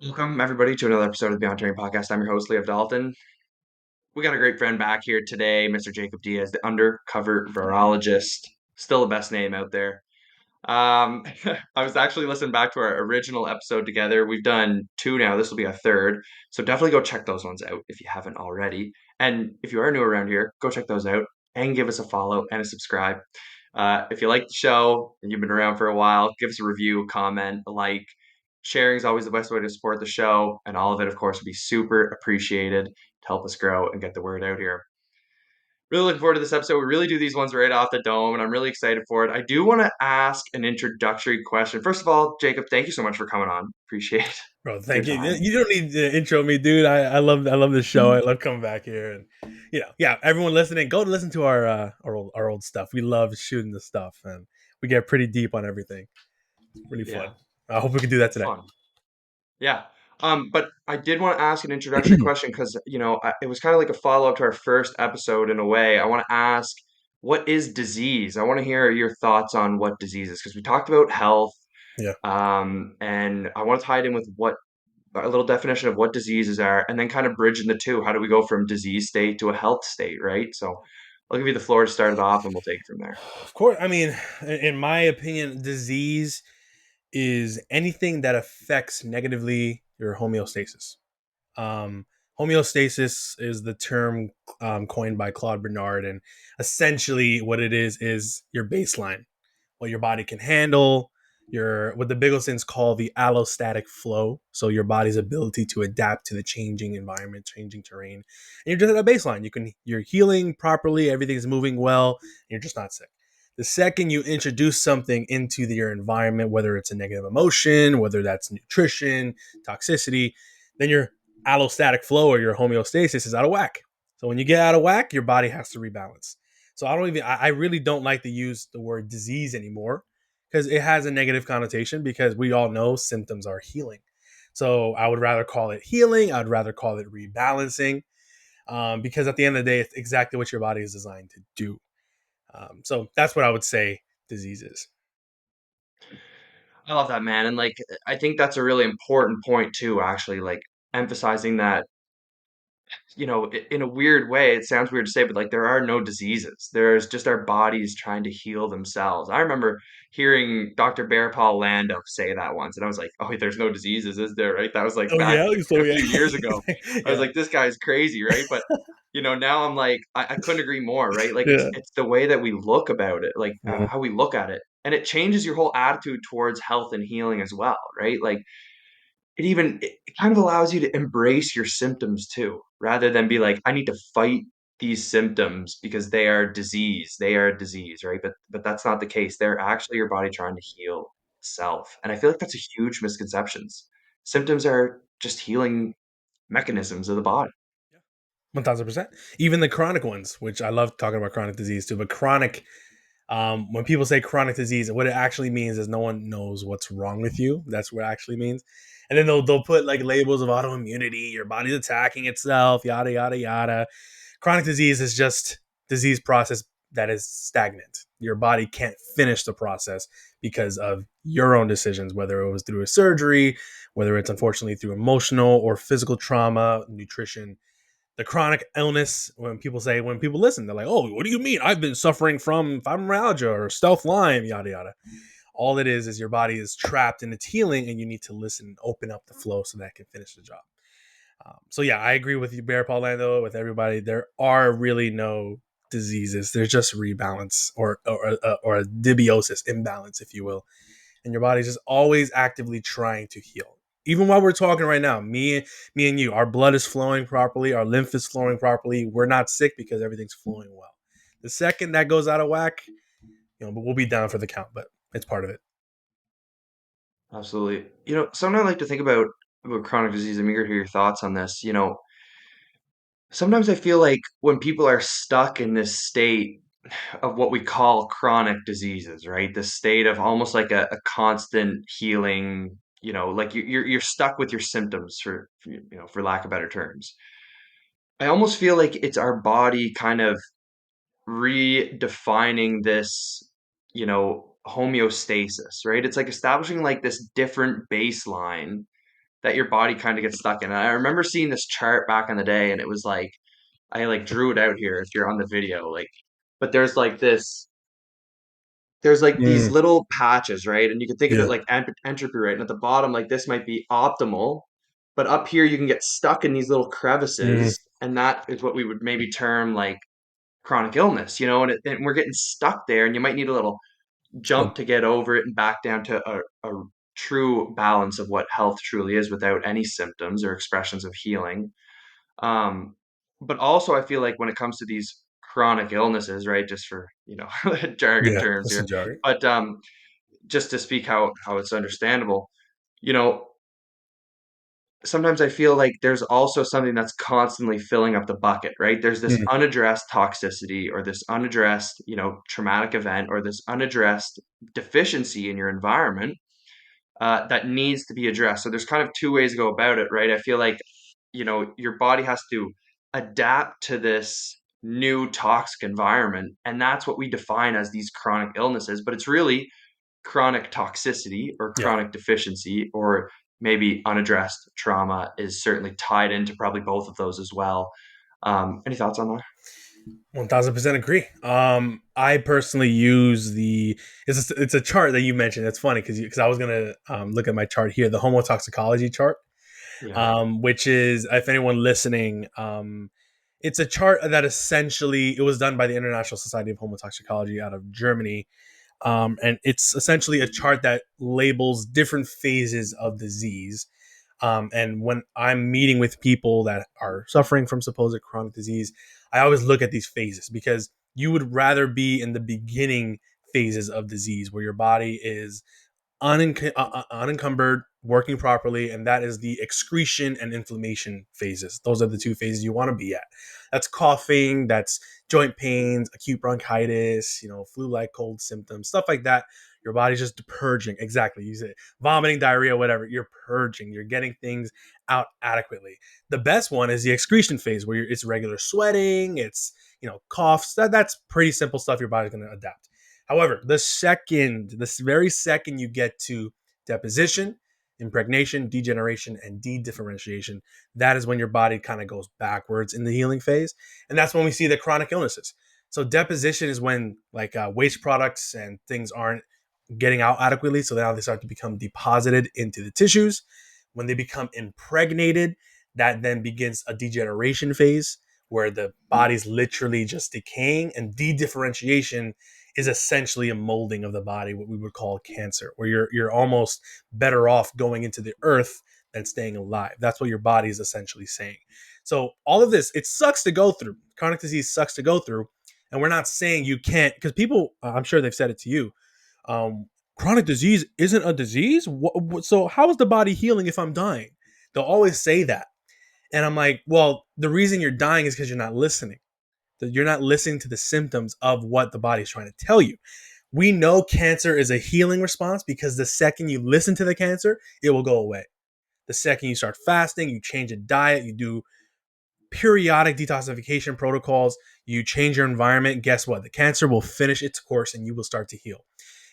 Welcome, everybody, to another episode of the Beyond Training Podcast. I'm your host, Leo Dalton. We got a great friend back here today, Mr. Jacob Diaz, the undercover virologist. Still the best name out there. I was actually listening back to our original episode together. We've done two now. This will be a third. So definitely go check those ones out if you haven't already. And if you are new around here, go check those out and give us a follow and a subscribe. If you like the show and you've been around for a while, give us a review, comment, a like. Sharing is always the best way to support the show, and all of it, of course, would be super appreciated to help us grow and get the word out here. Really looking forward to this episode. We really do these ones right off the dome, and I'm really excited for it. I do want to ask an introductory question. First of all, Jacob, thank you so much for coming on. Appreciate Bro, your thank you. time. You don't need to intro me, dude. I love this show. I love coming back here, and yeah. Everyone listening, go listen to our old stuff. We love shooting the stuff, and we get pretty deep on everything. Really Yeah, fun. I hope we can do that today. fun. Yeah. But I did want to ask an introductory question because, it was kind of like a follow-up to our first episode in a way. I want to ask, what is disease? I want to hear your thoughts on what disease is because we talked about health, Yeah, and I want to tie it in with what a little definition of what diseases are, and then kind of bridging the two. How do we go from disease state to a health state, right? So I'll give you the floor to start it off, and we'll take it from there. of course. I mean, in my opinion, disease is anything that affects negatively your homeostasis. Um, Homeostasis is the term coined by Claude Bernard, and essentially what it is your baseline, what your body can handle, your what the Bigglesons call the allostatic flow, so your body's ability to adapt to the changing environment, changing terrain. And you're just at a baseline. You're healing properly, everything's moving well, and you're just not sick. The second you introduce something into your environment, whether it's a negative emotion, whether that's nutrition, toxicity, then your allostatic flow or your homeostasis is out of whack. So when you get out of whack, your body has to rebalance. So I really don't like to use the word disease anymore because it has a negative connotation because we all know symptoms are healing. So I would rather call it healing. I'd rather call it rebalancing because at the end of the day, it's exactly what your body is designed to do. So that's what I would say disease is. I love that, man, and like I think that's a really important point too. Actually, like emphasizing that in a weird way, it sounds weird to say, but like there are no diseases. There's just our bodies trying to heal themselves. I remember hearing Dr. Bear Paul Lando say that once, and I was like, "Oh, there's no diseases, is there?" Right? That was like Oh back yeah, so a yeah, few years ago. I was yeah, like, "This guy's crazy," right? But now I'm like, I couldn't agree more, right? Like it's yeah. it's the way that we look about it, like Mhm. how we look at it, and it changes your whole attitude towards health and healing as well, right? Like it kind of allows you to embrace your symptoms too, rather than be like, "I need to fight these symptoms because they are disease. They are a disease," right? But that's not the case. They're actually your body trying to heal itself, and I feel like that's a huge misconceptions. Symptoms are just healing mechanisms of the body. 1,000%. Even the chronic ones, which I love talking about chronic disease too, but chronic, when people say chronic disease, what it actually means is no one knows what's wrong with you. That's what it actually means. And then they'll put like labels of autoimmunity, your body's attacking itself, yada, yada, yada. Chronic disease is just disease process that is stagnant. Your body can't finish the process because of your own decisions, whether it was through a surgery, whether it's unfortunately through emotional or physical trauma, nutrition, the chronic illness. When people listen, they're like, "Oh, what do you mean? I've been suffering from fibromyalgia or stealth Lyme, yada yada." All it is your body is trapped in its healing, and you need to listen and open up the flow so that it can finish the job. So yeah, I agree with you, Bear Paul Lando, with everybody. There are really no diseases. There's just rebalance or a dysbiosis imbalance, if you will, and your body's just always actively trying to heal. Even while we're talking right now, me and you, our blood is flowing properly, our lymph is flowing properly. We're not sick because everything's flowing well. The second that goes out of whack, but we'll be down for the count, but it's part of it. Absolutely. Something I like to think about chronic disease. I'm eager to hear your thoughts on this. Sometimes I feel like when people are stuck in this state of what we call chronic diseases, right? This state of almost like a constant healing, like you're stuck with your symptoms for lack of better terms. I almost feel like it's our body kind of redefining this, homeostasis, right? It's like establishing like this different baseline that your body kind of gets stuck in. And I remember seeing this chart back in the day, and it was like I like drew it out here if you're on the video, like, but there's like these Mm, little patches, right? And you can think of it yeah. like entropy, right? And at the bottom, like this might be optimal, but up here you can get stuck in these little Mm, crevices, and that is what we would maybe term like chronic illness, and we're getting stuck there, and you might need a little oh, jump to get over it and back down to a true balance of what health truly is without any symptoms or expressions of healing. Um, but also, I feel like when it comes to these chronic illnesses, right, just for, jargon yeah. terms That's a here, jargon. but just to speak how it's understandable, you know, sometimes I feel like there's also something that's constantly filling up the bucket, right? There's this Mm, unaddressed toxicity or this unaddressed, traumatic event or this unaddressed deficiency in your environment that needs to be addressed. So there's kind of two ways to go about it, right? I feel like, your body has to adapt to this new toxic environment. And that's what we define as these chronic illnesses. But it's really chronic toxicity or yeah. chronic deficiency, or maybe unaddressed trauma is certainly tied into probably both of those as well. Any thoughts on that? 1000% agree. I personally use it's a chart that you mentioned. It's funny because I was gonna look at my chart here, the homotoxicology chart, Yeah. which is, if anyone listening, it's a chart that essentially it was done by the International Society of Homotoxicology out of Germany, and it's essentially a chart that labels different phases of disease. And when I'm meeting with people that are suffering from supposed chronic disease, I always look at these phases because you would rather be in the beginning phases of disease where your body is unencumbered, working properly, and that is the excretion and inflammation phases. Those are the two phases you want to be at. That's coughing, that's joint pains, acute bronchitis, flu-like cold symptoms, stuff like that. Your body's just purging. Exactly. You said vomiting, diarrhea, whatever. You're purging. You're getting things out adequately. The best one is the excretion phase where it's regular sweating, it's coughs. That's pretty simple stuff your body's going to adapt. However, this very second you get to deposition, impregnation, degeneration, and dedifferentiation, that is when your body kind of goes backwards in the healing phase. And that's when we see the chronic illnesses. So deposition is when like waste products and things aren't getting out adequately. So now they start to become deposited into the tissues. When they become impregnated, that then begins a degeneration phase where the body's literally just decaying, and dedifferentiation is essentially a molding of the body, what we would call cancer, where you're almost better off going into the earth than staying alive. That's what your body is essentially saying. So all of this, it sucks to go through. Chronic disease sucks to go through, and we're not saying you can't, because people, I'm sure they've said it to you. Um, Chronic disease isn't a disease. So how is the body healing if I'm dying? They'll always say that, and I'm like, well, the reason you're dying is because you're not listening. That you're not listening to the symptoms of what the body's trying to tell you. We know cancer is a healing response because the second you listen to the cancer, it will go away. The second you start fasting, you change a diet, you do periodic detoxification protocols, you change your environment, guess what? The cancer will finish its course and you will start to heal.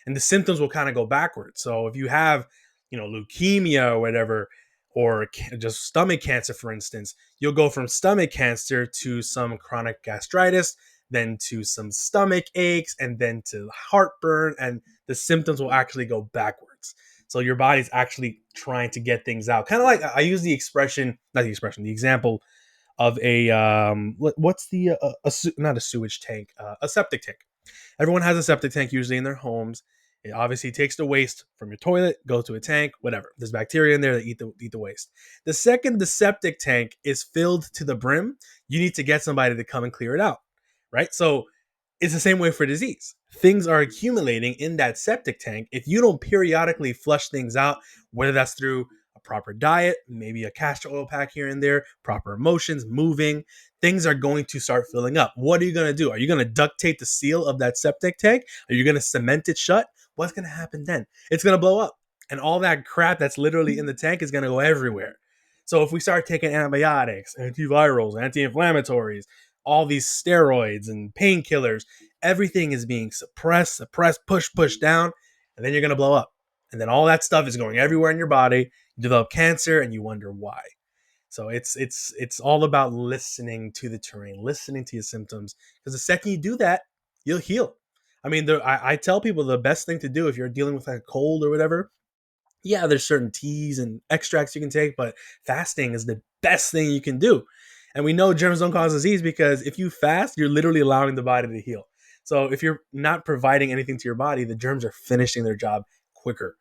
And the symptoms will kind of go backwards. So if you have, leukemia or whatever, or just stomach cancer, for instance, you'll go from stomach cancer to some chronic gastritis, then to some stomach aches, and then to heartburn, and the symptoms will actually go backwards. So your body's actually trying to get things out. Kind of like I use the expression, not the expression, the example of a what's the not a sewage tank, a septic tank. Everyone has a septic tank usually in their homes. It obviously takes the waste from your toilet, goes to a tank, whatever. There's bacteria in there that eat the waste. The second the septic tank is filled to the brim, you need to get somebody to come and clear it out, right? So it's the same way for disease. Things are accumulating in that septic tank. If you don't periodically flush things out, whether that's through a proper diet, maybe a castor oil pack here and there, proper emotions, moving, things are going to start filling up. What are you going to do? Are you going to duct tape the seal of that septic tank? Are you going to cement it shut? What's going to happen then? It's going to blow up. And all that crap that's literally in the tank is going to go everywhere. So if we start taking antibiotics, antivirals, anti-inflammatories, all these steroids and painkillers, everything is being suppressed, push down, and then you're going to blow up. And then all that stuff is going everywhere in your body. You develop cancer and you wonder why. So it's all about listening to the terrain, listening to your symptoms, because the second you do that, you'll heal. I mean, I tell people the best thing to do if you're dealing with like a cold or whatever, yeah, there's certain teas and extracts you can take, but fasting is the best thing you can do. And we know germs don't cause disease because if you fast, you're literally allowing the body to heal. So if you're not providing anything to your body, the germs are finishing their job quicker.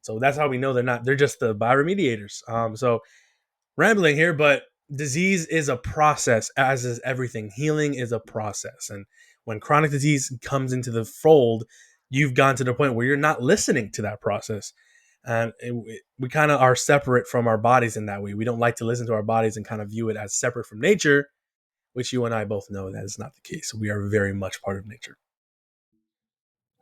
So that's how we know they're just the bioremediators. So rambling here, but disease is a process, as is everything. Healing is a process. And when chronic disease comes into the fold, you've gone to the point where you're not listening to that process. And we kind of are separate from our bodies in that way. We don't like to listen to our bodies and kind of view it as separate from nature, which you and I both know that is not the case. We are very much part of nature.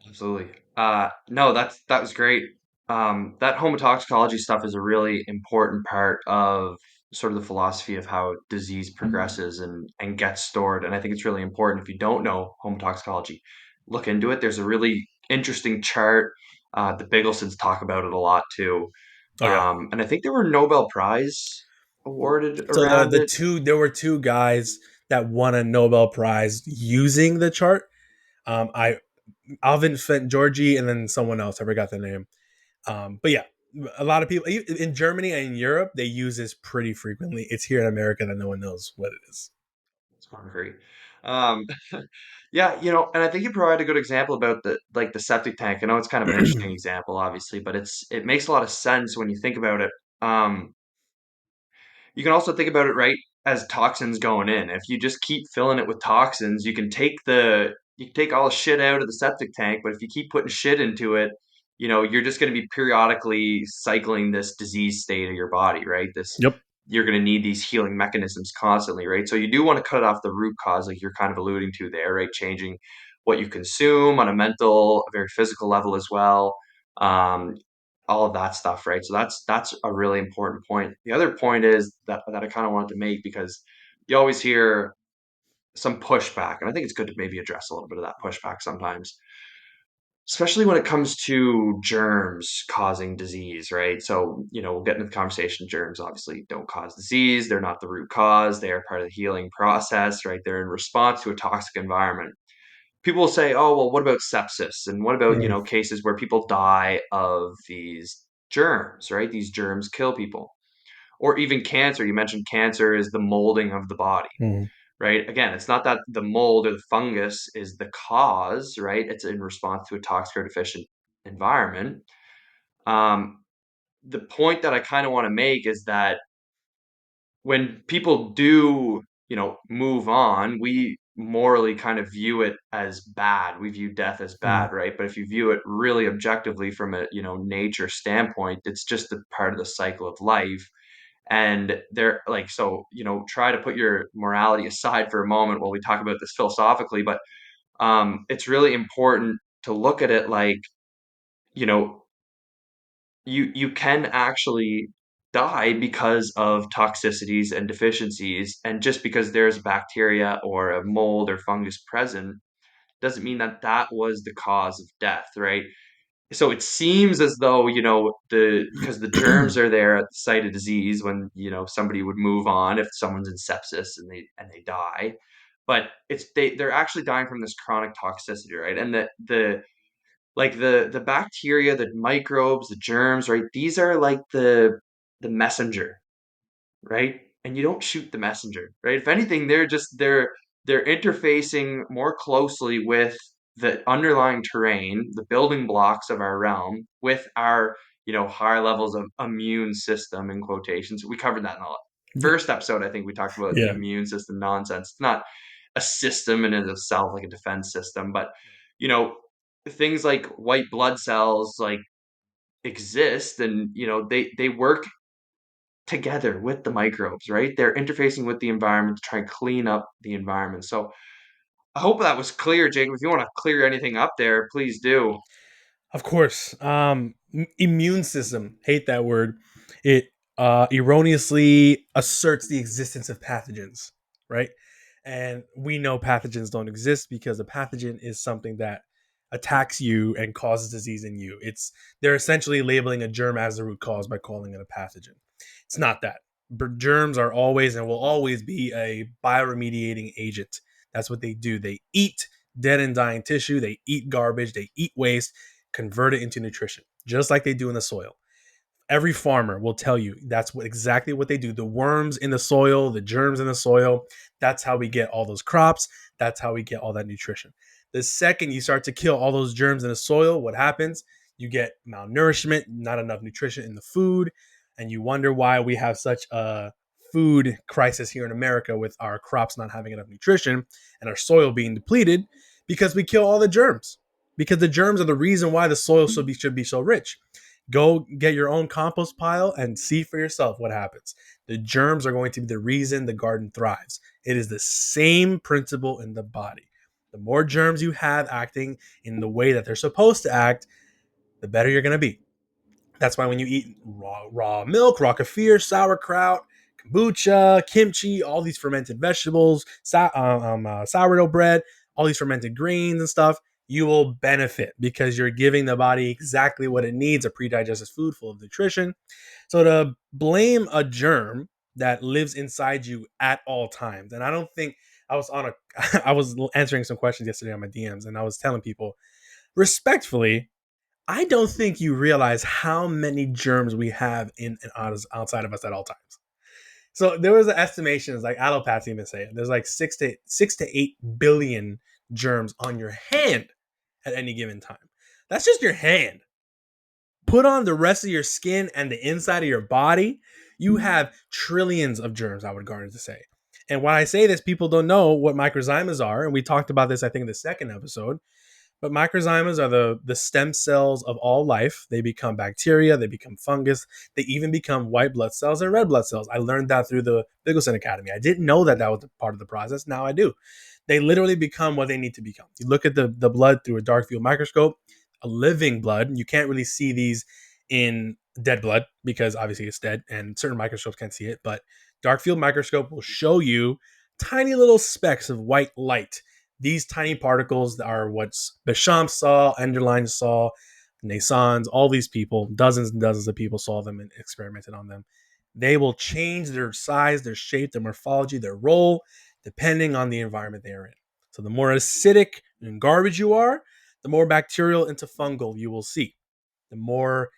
Absolutely. No, that was great. That homotoxicology stuff is a really important part of sort of the philosophy of how disease progresses and gets stored. And I think it's really important. If you don't know homotoxicology, look into it. There's a really interesting chart. The Bigelsons talk about it a lot too. Oh yeah. And I think there were Nobel Prize awarded So around it. there were two guys that won a Nobel Prize using the chart. I Alvin Fent Georgi and then someone else. I forgot the name. But yeah, a lot of people in Germany and in Europe they use this pretty frequently. It's here in America that no one knows what it is. It's hungry. Um, yeah, and I think you provide a good example about the septic tank. I know it's kind of an interesting example, obviously, but it makes a lot of sense when you think about it. Um, you can also think about it, right, as toxins going in. If you just keep filling it with toxins, you can take all the shit out of the septic tank, but if you keep putting shit into it, you're just going to be periodically cycling this disease state of your body, right? This Yep. You're going to need these healing mechanisms constantly, right? So you do want to cut off the root cause, like you're kind of alluding to there, right? Changing what you consume on a mental, a very physical level as well. Um, all of that stuff, right? So that's a really important point. The other point is that I kind of wanted to make because you always hear some pushback, and I think it's good to maybe address a little bit of that pushback sometimes, especially when it comes to germs causing disease, right? So, we'll get into the conversation. Germs obviously don't cause disease. They're not the root cause. They are part of the healing process, right? They're in response to a toxic environment. People will say, oh, well, what about sepsis? And what about, Mm, cases where people die of these germs, right? These germs kill people. Or even cancer. You mentioned cancer is the molding of the body, mm, right? Again, it's not that the mold or the fungus is the cause, right? It's in response to a toxic or deficient environment. Um, the point that I kind of want to make is that when people do, move on, we morally kind of view it as bad. We view death as mm. bad, right? But if you view it really objectively from a, nature standpoint, it's just a part of the cycle of life. And they're like, so, try to put your morality aside for a moment while we talk about this philosophically, but it's really important to look at it like, you know, you can actually die because of toxicities and deficiencies, and just because there's bacteria or a mold or fungus present doesn't mean that that was the cause of death, right? So it seems as though, the because the germs are there at the site of disease when, somebody would move on if someone's in sepsis and they die, but they're actually dying from this chronic toxicity, right? And the bacteria, the microbes, the germs, right? These are like the messenger, right? And you don't shoot the messenger, right? If anything, they're interfacing more closely with the underlying terrain, the building blocks of our realm, with our, higher levels of immune system in quotations. We covered that in the first episode. I think we talked about the Yeah. immune system nonsense. It's not a system in and of itself, like a defense system, but you know, things like white blood cells like exist, and they work together with the microbes, right? They're interfacing with the environment to try and clean up the environment. So I hope that was clear, Jacob. If you want to clear anything up there, please do. Of course. Immune system. Hate that word. It erroneously asserts the existence of pathogens, right? And we know pathogens don't exist because a pathogen is something that attacks you and causes disease in you. They're essentially labeling a germ as the root cause by calling it a pathogen. It's not that. Germs are always and will always be a bioremediating agent. That's what they do. They eat dead and dying tissue, they eat garbage, they eat waste, convert it into nutrition, just like they do in the soil. Every farmer will tell you that's exactly what they do. The worms in the soil, the germs in the soil, that's how we get all those crops. That's how we get all that nutrition. The second you start to kill all those germs in the soil, what happens? You get malnourishment, not enough nutrition in the food, and you wonder why we have such a food crisis here in America with our crops not having enough nutrition and our soil being depleted because we kill all the germs. Because the germs are the reason why the soil should be so rich. Go get your own compost pile and see for yourself what happens. The germs are going to be the reason the garden thrives. It is the same principle in the body. The more germs you have acting in the way that they're supposed to act, the better you're going to be. That's why when you eat raw milk, raw kefir, sauerkraut, kombucha, kimchi, all these fermented vegetables, sourdough bread, all these fermented grains and stuff, you will benefit because you're giving the body exactly what it needs, a pre-digested food full of nutrition. So to blame a germ that lives inside you at all times, and I don't think I was on a, I was answering some questions yesterday on my DMs, and I was telling people respectfully, I don't think you realize how many germs we have in and outside of us at all times. So there was an estimation, it's like allopaths even say it. There's like 6 to 8 billion germs on your hand at any given time. That's just your hand. Put on the rest of your skin and the inside of your body, you have trillions of germs, I would garden to say. And when I say this, people don't know what microzymas are. And we talked about this, I think, in the second episode. But microzymas are the stem cells of all life. They become bacteria, they become fungus, they even become white blood cells and red blood cells. I learned that through the Meidcal Academy. I didn't know that was part of the process. Now I do. They literally become what they need to become. You look at the blood through a dark field microscope, a living blood. You can't really see these in dead blood because obviously it's dead and certain microscopes can't see it. But dark field microscope will show you tiny little specks of white light. These tiny particles are what Béchamp saw, Enderlein saw, Naissans, all these people, dozens and dozens of people saw them and experimented on them. They will change their size, their shape, their morphology, their role, depending on the environment they are in. So the more acidic and garbage you are, the more bacterial into fungal you will see. The more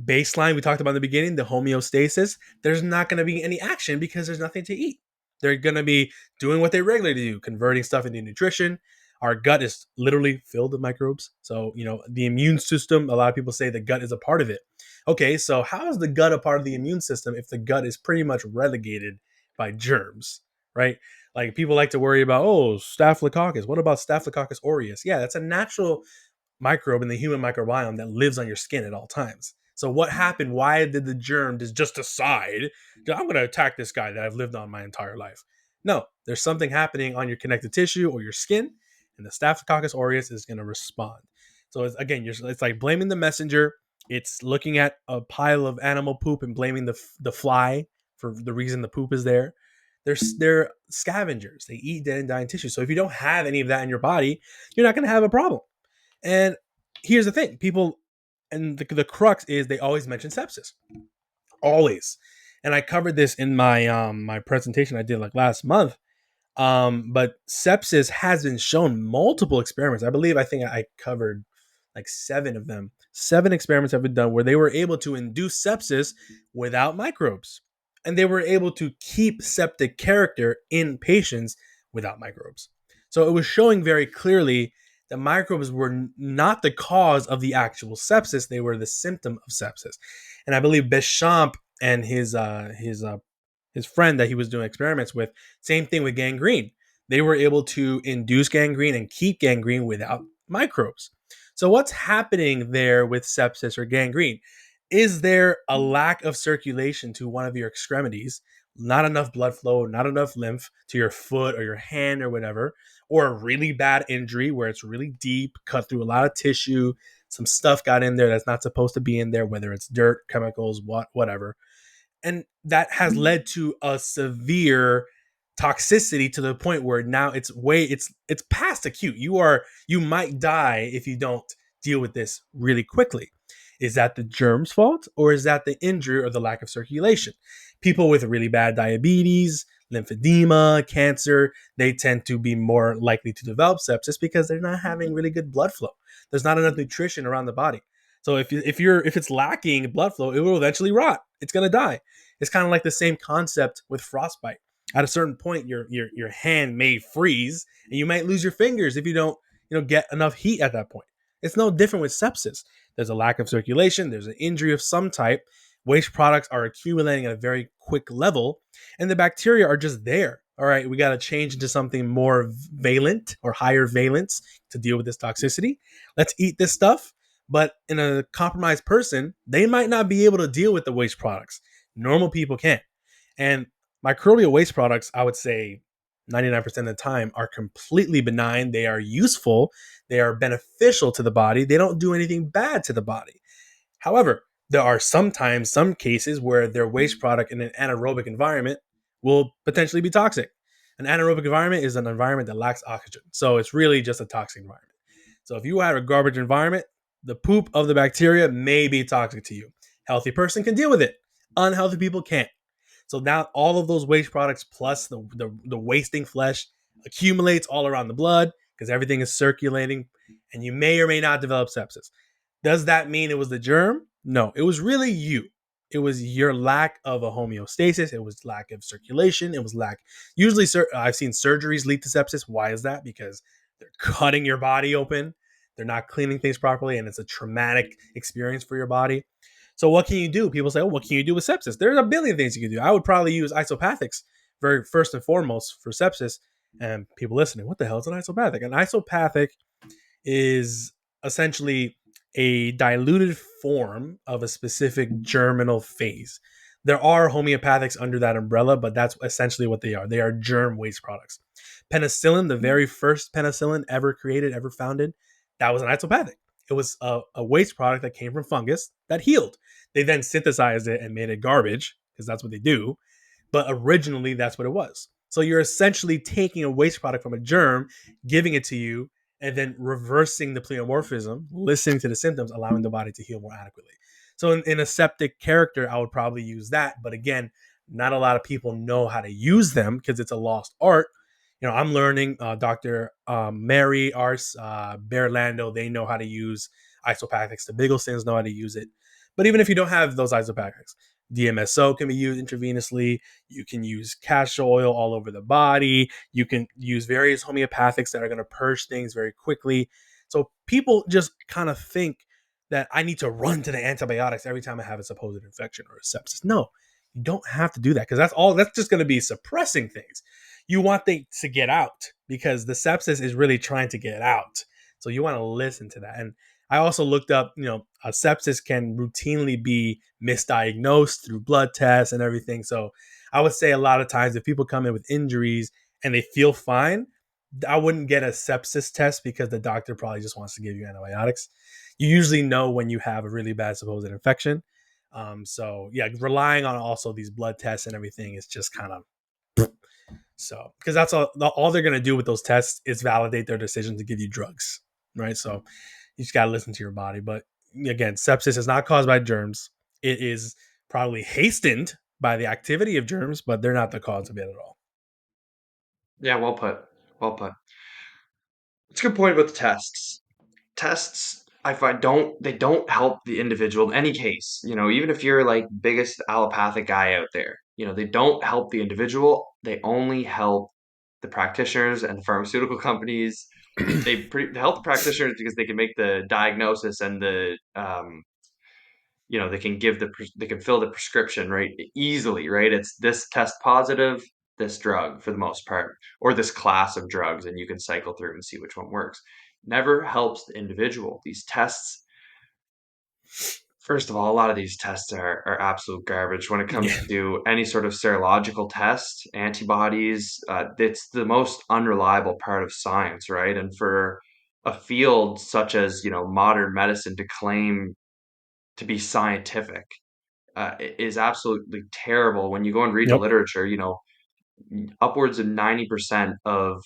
baseline we talked about in the beginning, the homeostasis, there's not going to be any action because there's nothing to eat. They're going to be doing what they regularly do, converting stuff into nutrition. Our gut is literally filled with microbes. So, the immune system, a lot of people say the gut is a part of it. Okay, so how is the gut a part of the immune system if the gut is pretty much relegated by germs, right? Like people like to worry about, Staphylococcus. What about Staphylococcus aureus? Yeah, that's a natural microbe in the human microbiome that lives on your skin at all times. So what happened? Why did the germ just decide, I'm going to attack this guy that I've lived on my entire life? No, there's something happening on your connective tissue or your skin, and the Staphylococcus aureus is going to respond. So it's like blaming the messenger. It's looking at a pile of animal poop and blaming the fly for the reason the poop is there. They're scavengers. They eat dead and dying tissue. So if you don't have any of that in your body, you're not going to have a problem. And here's the thing, people, and the crux is they always mention sepsis, always. And I covered this in my presentation I did like last month. But sepsis has been shown multiple experiments. I think I covered like 7 of them. 7 experiments have been done where they were able to induce sepsis without microbes. And they were able to keep septic character in patients without microbes. So it was showing very clearly that microbes were not the cause of the actual sepsis, they were the symptom of sepsis. And I believe Béchamp and his friend that he was doing experiments with, same thing with gangrene. They were able to induce gangrene and keep gangrene without microbes. So what's happening there with sepsis or gangrene? Is there a lack of circulation to one of your extremities, not enough blood flow, not enough lymph to your foot or your hand or whatever, or a really bad injury where it's really deep, cut through a lot of tissue, some stuff got in there that's not supposed to be in there, whether it's dirt, chemicals, whatever. And that has led to a severe toxicity to the point where now it's past acute. You might die if you don't deal with this really quickly. Is that the germ's fault, or is that the injury or the lack of circulation? People with really bad diabetes, lymphedema, cancer, they tend to be more likely to develop sepsis because they're not having really good blood flow. There's not enough nutrition around the body. So if it's lacking blood flow, it will eventually rot. It's gonna die. It's kind of like the same concept with frostbite. At a certain point, your hand may freeze, and you might lose your fingers if you don't get enough heat at that point. It's no different with sepsis. There's a lack of circulation. There's an injury of some type. Waste products are accumulating at a very quick level, and the bacteria are just there. All right, we got to change into something more valent or higher valence to deal with this toxicity. Let's eat this stuff. But in a compromised person, they might not be able to deal with the waste products. Normal people can't. And microbial waste products, I would say 99% of the time, are completely benign. They are useful. They are beneficial to the body. They don't do anything bad to the body. However, there are sometimes some cases where their waste product in an anaerobic environment will potentially be toxic. An anaerobic environment is an environment that lacks oxygen. So it's really just a toxic environment. So if you have a garbage environment, the poop of the bacteria may be toxic to you. Healthy person can deal with it. Unhealthy people can't. So now all of those waste products plus the wasting flesh accumulates all around the blood because everything is circulating, and you may or may not develop sepsis. Does that mean it was the germ? No, it was really you. It was your lack of a homeostasis. It was lack of circulation. It was lack. Usually, I've seen surgeries lead to sepsis. Why is that? Because they're cutting your body open. They're not cleaning things properly, and it's a traumatic experience for your body. So what can you do? People say, "Oh, what can you do with sepsis?" There's a billion things you can do. I would probably use isopathics very first and foremost for sepsis. And people listening, what the hell is an isopathic? An isopathic is essentially a diluted form of a specific germinal phase. There are homeopathics under that umbrella, but that's essentially what they are. They are germ waste products. Penicillin, the very first penicillin ever created, ever founded, that was an isopathic. It was a waste product that came from fungus that healed. They then synthesized it and made it garbage because that's what they do. But originally, that's what it was. So you're essentially taking a waste product from a germ, giving it to you, and then reversing the pleomorphism, listening to the symptoms, allowing the body to heal more adequately. So in a septic character, I would probably use that. But again, not a lot of people know how to use them because it's a lost art. I'm learning. Dr. Mary Ars, Berlando, they know how to use isopathics. The Bigglesons know how to use it. But even if you don't have those isopathics, DMSO can be used intravenously. You can use castor oil all over the body. You can use various homeopathics that are going to purge things very quickly. So people just kind of think that I need to run to the antibiotics every time I have a supposed infection or a sepsis. No, you don't have to do that because that's just going to be suppressing things. You want things to get out because the sepsis is really trying to get out. So you want to listen to that. And I also looked up, a sepsis can routinely be misdiagnosed through blood tests and everything. So I would say a lot of times if people come in with injuries and they feel fine, I wouldn't get a sepsis test because the doctor probably just wants to give you antibiotics. You usually know when you have a really bad supposed infection. So yeah, relying on also these blood tests and everything is just kind of so because that's all they're gonna do with those tests is validate their decision to give you drugs, right? So you just gotta listen to your body. But again, sepsis is not caused by germs. It is probably hastened by the activity of germs, but they're not the cause of it at all. Yeah, well put. Well put. It's a good point about the tests. Tests, I find, don't help the individual in any case. Even if you're like biggest allopathic guy out there, they don't help the individual. They only help the practitioners and the pharmaceutical companies. They help the practitioners because they can make the diagnosis and they can they can fill the prescription right easily, right? It's this test positive, this drug for the most part, or this class of drugs, and you can cycle through and see which one works. Never helps the individual. These tests, first of all, a lot of these tests are absolute garbage when it comes Yeah. to any sort of serological test, antibodies. It's the most unreliable part of science, right? And for a field such as modern medicine to claim to be scientific is absolutely terrible. When you go and read the Yep. literature, upwards of 90% of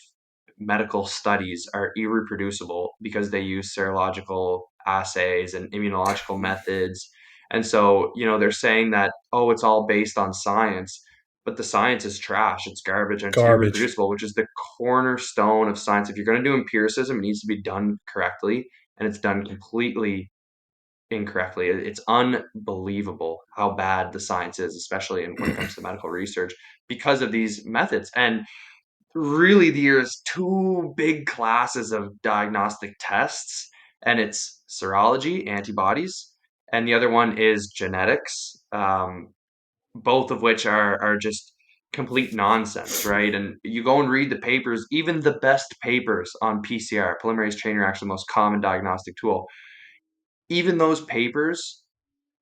medical studies are irreproducible because they use serological assays and immunological methods. And so, they're saying that, oh, it's all based on science, but the science is trash, it's garbage, and it's Garbage. irreproducible, which is the cornerstone of science. If you're going to do empiricism, it needs to be done correctly, and it's done completely incorrectly. It's unbelievable how bad the science is, especially when it comes to medical research, because of these methods. And really, there's two big classes of diagnostic tests, and it's serology, antibodies, and the other one is genetics, both of which are just complete nonsense, right? And you go and read the papers, even the best papers on PCR, polymerase chain reaction, the most common diagnostic tool, even those papers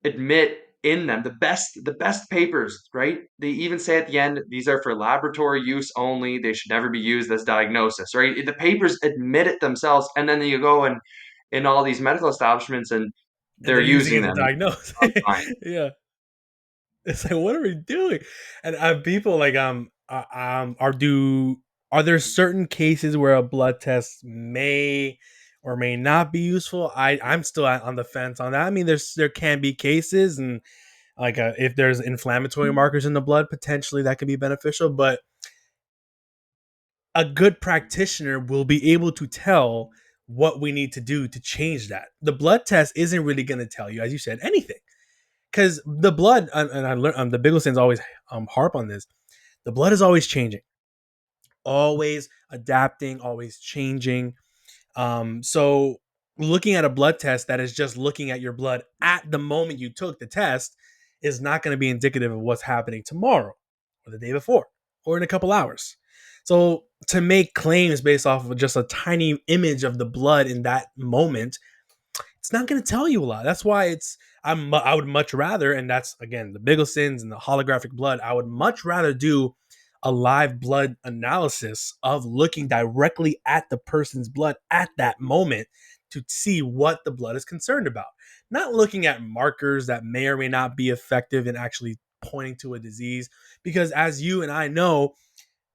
admit in them the best papers, right? They even say at the end, these are for laboratory use only, they should never be used as diagnosis, right? The papers admit it themselves, and then you go and in all these medical establishments and And they're they're using using it to them diagnose. on science. Yeah. It's like, what are we doing? And people like are there certain cases where a blood test may or may not be useful? I'm still on the fence on that. I mean, there can be cases, and like if there's inflammatory markers in the blood, potentially that could be beneficial. But a good practitioner will be able to tell what we need to do to change that. The blood test isn't really going to tell you, as you said, anything, because the blood, and I learned, the Bigglesons always harp on this. The blood is always changing, always adapting, always changing. So looking at a blood test that is just looking at your blood at the moment you took the test is not going to be indicative of what's happening tomorrow or the day before or in a couple hours. So to make claims based off of just a tiny image of the blood in that moment, it's not going to tell you a lot. That's why I would much rather, and that's again the Bigglesons and the holographic blood. I would much rather do a live blood analysis of looking directly at the person's blood at that moment to see what the blood is concerned about. Not looking at markers that may or may not be effective in actually pointing to a disease, because as you and I know,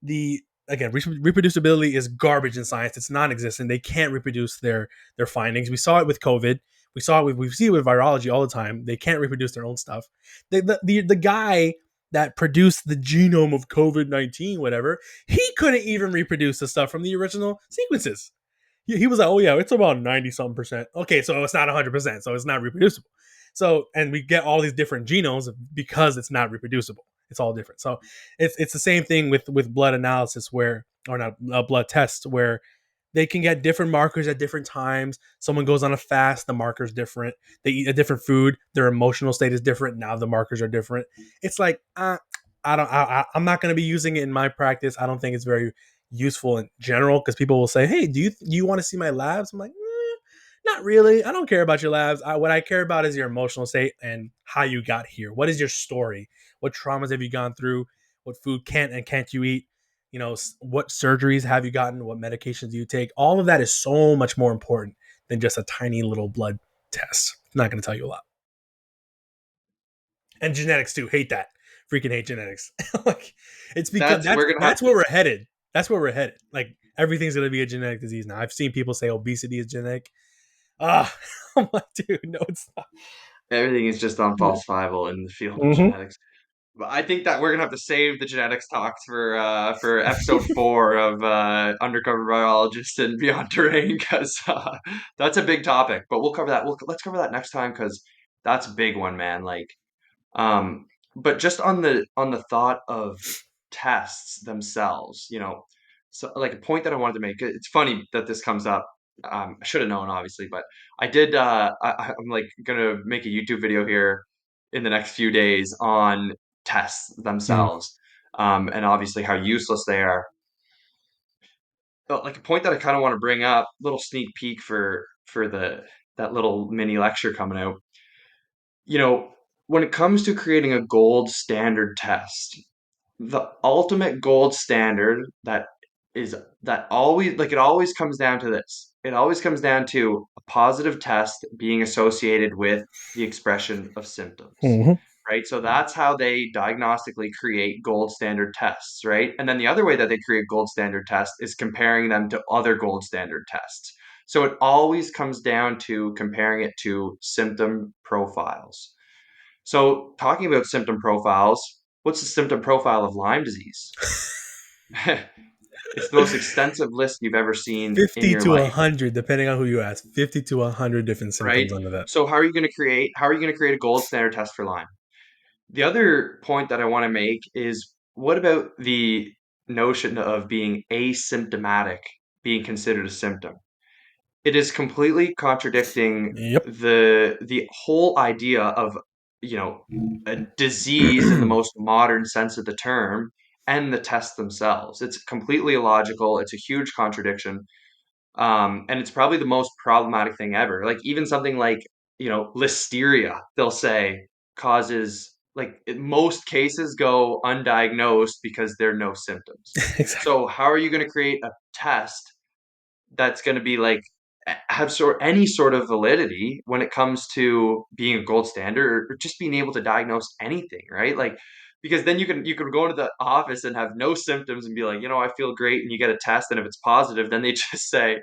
the again reproducibility is garbage in science. It's non-existent. They can't reproduce their findings. We saw it with COVID. We see it with virology all the time. They can't reproduce their own stuff. The guy that produced the genome of COVID-19, whatever, he couldn't even reproduce the stuff from the original sequences. He was like, oh yeah, it's about 90 something percent. Okay, so it's not 100%, so it's not reproducible. So, and we get all these different genomes because it's not reproducible. It's all different. So it's the same thing with blood analysis, where, or not, blood tests, where they can get different markers at different times. Someone goes on a fast, the marker's different. They eat a different food, their emotional state is different. Now the markers are different. It's like, I'm not going to be using it in my practice. I don't think it's very useful in general, because people will say, hey, do you want to see my labs? I'm like, not really. I don't care about your labs. What I care about is your emotional state and how you got here. What is your story? What traumas have you gone through? What food can't you eat? What surgeries have you gotten? What medications do you take? All of that is so much more important than just a tiny little blood test. I'm not going to tell you a lot. And genetics too. Hate that. Freaking hate genetics. Like, it's because That's that's we're gonna have that's where we're headed. That's where we're headed. Like, everything's gonna be a genetic disease now. I've seen people say obesity is genetic. Ah, I'm like, dude, no, it's not. everything is just Yeah. unfalsifiable in the field of Mm-hmm. genetics. But I think that we're gonna have to save the genetics talks for episode 4 of Undercover Biologist and Beyond Terrain, because that's a big topic. But we'll cover that. Let's cover that next time, because that's a big one, man. Like, um, but just on the thought of tests themselves, so like a point that I wanted to make. It's funny that this comes up. I should have known, obviously, but I did. I'm like gonna make a YouTube video here in the next few days on tests Mm. themselves, and obviously how useless they are. But like a point that I kind of want to bring up, little sneak peek for the that little mini lecture coming out. You know, when it comes to creating a gold standard test, the ultimate gold standard that always, like, it always comes down to this. It always comes down to a positive test being associated with the expression of symptoms. Mm-hmm. right? So that's how they diagnostically create gold standard tests, right? And then the other way that they create gold standard tests is comparing them to other gold standard tests. So it always comes down to comparing it to symptom profiles. So talking about symptom profiles, what's the symptom profile of Lyme disease? It's the most extensive list you've ever seen in 50 your to life, 100, depending on who you ask. 50 to 100 different right? symptoms under that. So how are you going to create a gold standard test for Lyme? The other point that I want to make is what about the notion of being asymptomatic being considered a symptom? It is completely contradicting Yep. the whole idea of, you know, a disease in the most modern sense of the term and the tests themselves. It's completely illogical. It's a huge contradiction. And it's probably the most problematic thing ever. Like even something like, listeria, they'll say causes like most cases go undiagnosed because there are no symptoms. Exactly. So how are you going to create a test that's going to be like have any sort of validity when it comes to being a gold standard or just being able to diagnose anything, right? Like because then you can go into the office and have no symptoms and be like, I feel great, and you get a test, and if it's positive, then they just say,